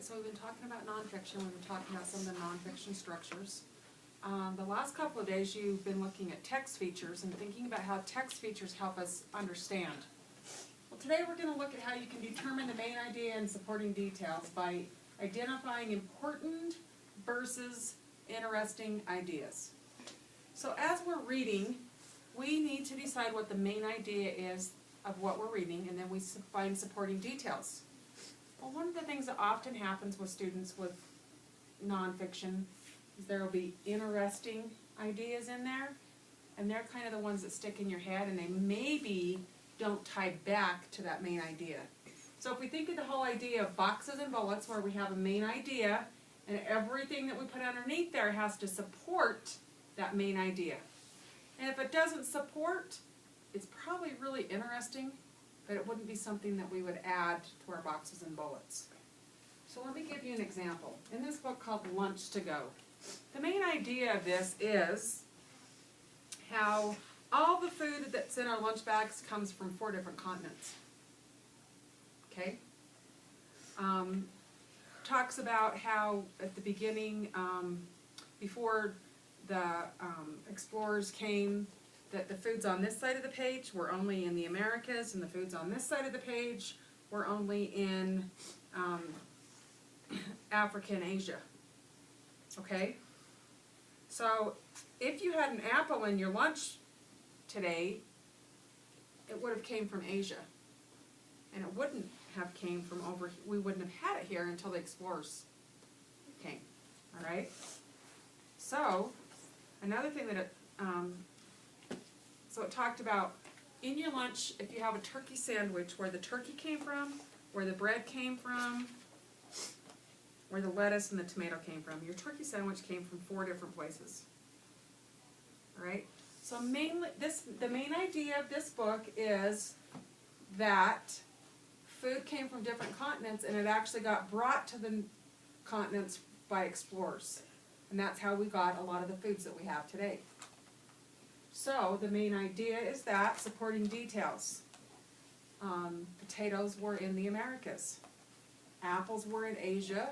so we've been talking about nonfiction, we've been talking about some of the nonfiction structures. The last couple of days you've been looking at text features and thinking about how text features help us understand. Well, today we're going to look at how you can determine the main idea and supporting details by identifying important versus interesting ideas. So as we're reading, we need to decide what the main idea is of what we're reading, and then we find supporting details. Well, one of the things that often happens with students with nonfiction is there will be interesting ideas in there, and they're kind of the ones that stick in your head, and they maybe don't tie back to that main idea. So if we think of the whole idea of boxes and bullets where we have a main idea, and everything that we put underneath there has to support that main idea. And if it doesn't support, it's probably really interesting, but it wouldn't be something that we would add to our boxes and bullets. So let me give you an example. In this book called Lunch to Go, the main idea of this is how all the food that's in our lunch bags comes from 4 different continents. Okay? Talks about how at the beginning, before the explorers came, that the foods on this side of the page were only in the Americas, and the foods on this side of the page were only in Africa and Asia. Okay? So if you had an apple in your lunch today, it would have came from Asia. And it wouldn't have came from over here. We wouldn't have had it here until the explorers came. All right? So another thing that so it talked about in your lunch, if you have a turkey sandwich, where the turkey came from, where the bread came from, where the lettuce and the tomato came from. Your turkey sandwich came from 4 different places. All right? So mainly, the main idea of this book is that food came from different continents, and it actually got brought to the continents by explorers. And that's how we got a lot of the foods that we have today. So the main idea is that, supporting details. Potatoes were in the Americas. Apples were in Asia.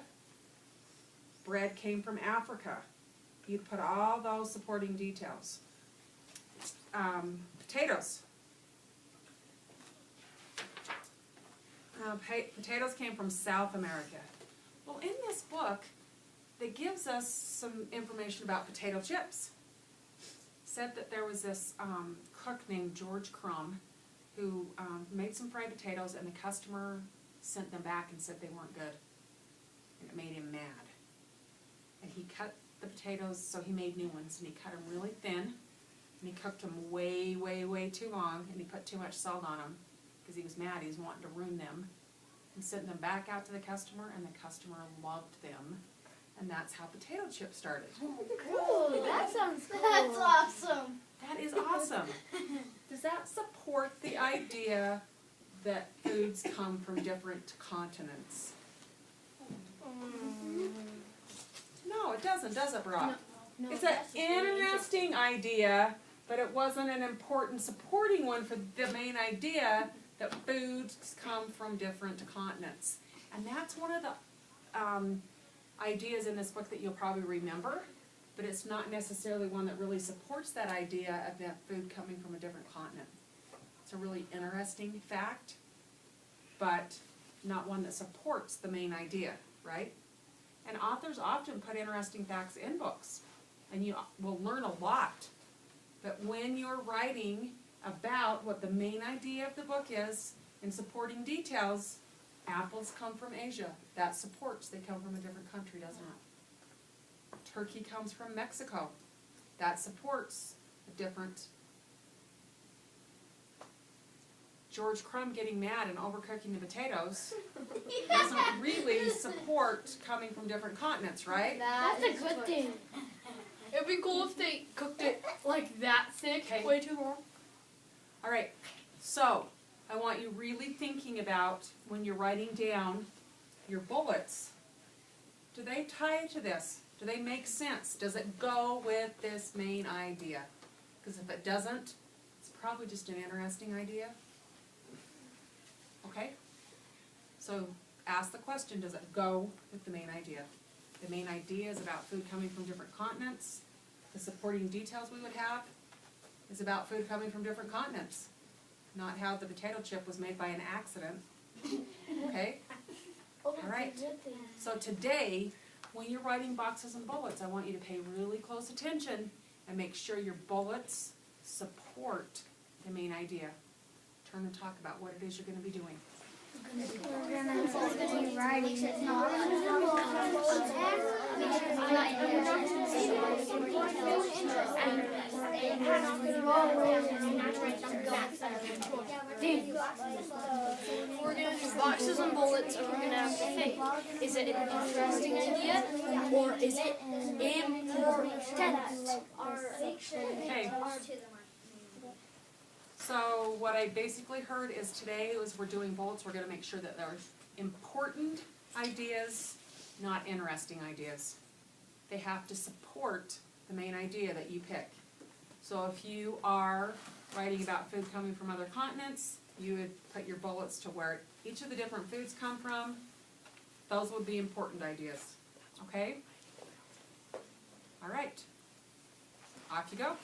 Bread came from Africa. You put all those supporting details. Potatoes. Potatoes came from South America. Well, in this book, it gives us some information about potato chips. Said that there was this cook named George Crumb who made some fried potatoes, and the customer sent them back and said they weren't good. And it made him mad. And he cut the potatoes, so he made new ones, and he cut them really thin, and he cooked them way, way, way too long, and he put too much salt on them because he was mad. He was wanting to ruin them. And sent them back out to the customer, and the customer loved them. And that's how potato chips started. Cool. That sounds cool. That's awesome. That is awesome. Does that support the idea that foods come from different continents? No, it doesn't, does it, Brock? No, It's an interesting idea, but it wasn't an important supporting one for the main idea that foods come from different continents. And that's one of the ideas in this book that you'll probably remember, but it's not necessarily one that really supports that idea of that food coming from a different continent. It's a really interesting fact, but not one that supports the main idea, right? And authors often put interesting facts in books, and you will learn a lot. But when you're writing about what the main idea of the book is and supporting details, apples come from Asia. That supports they come from a different country, doesn't it? Turkey comes from Mexico. That supports a different. George Crumb getting mad and overcooking the potatoes doesn't really support coming from different continents, right? That's a good thing. It'd be cool if they cooked it like that thick, Okay. way too long. All right, so I want you really thinking about when you're writing down your bullets, do they tie to this? Do they make sense? Does it go with this main idea? Because if it doesn't, it's probably just an interesting idea. Okay? So ask the question, does it go with the main idea? The main idea is about food coming from different continents. The supporting details we would have is about food coming from different continents, not how the potato chip was made by an accident. Okay? All right. So today, when you're writing boxes and bullets, I want you to pay really close attention and make sure your bullets support the main idea. Turn and talk about what it is you're going to be doing. We're gonna be writing. We're gonna do boxes and bullets, and we're gonna have to think: is it an interesting idea, or is it important? Okay. So what I basically heard is today was we're doing bullets, we're going to make sure that they're important ideas, not interesting ideas. They have to support the main idea that you pick. So if you are writing about food coming from other continents, you would put your bullets to where each of the different foods come from. Those would be important ideas. Okay? All right. Off you go.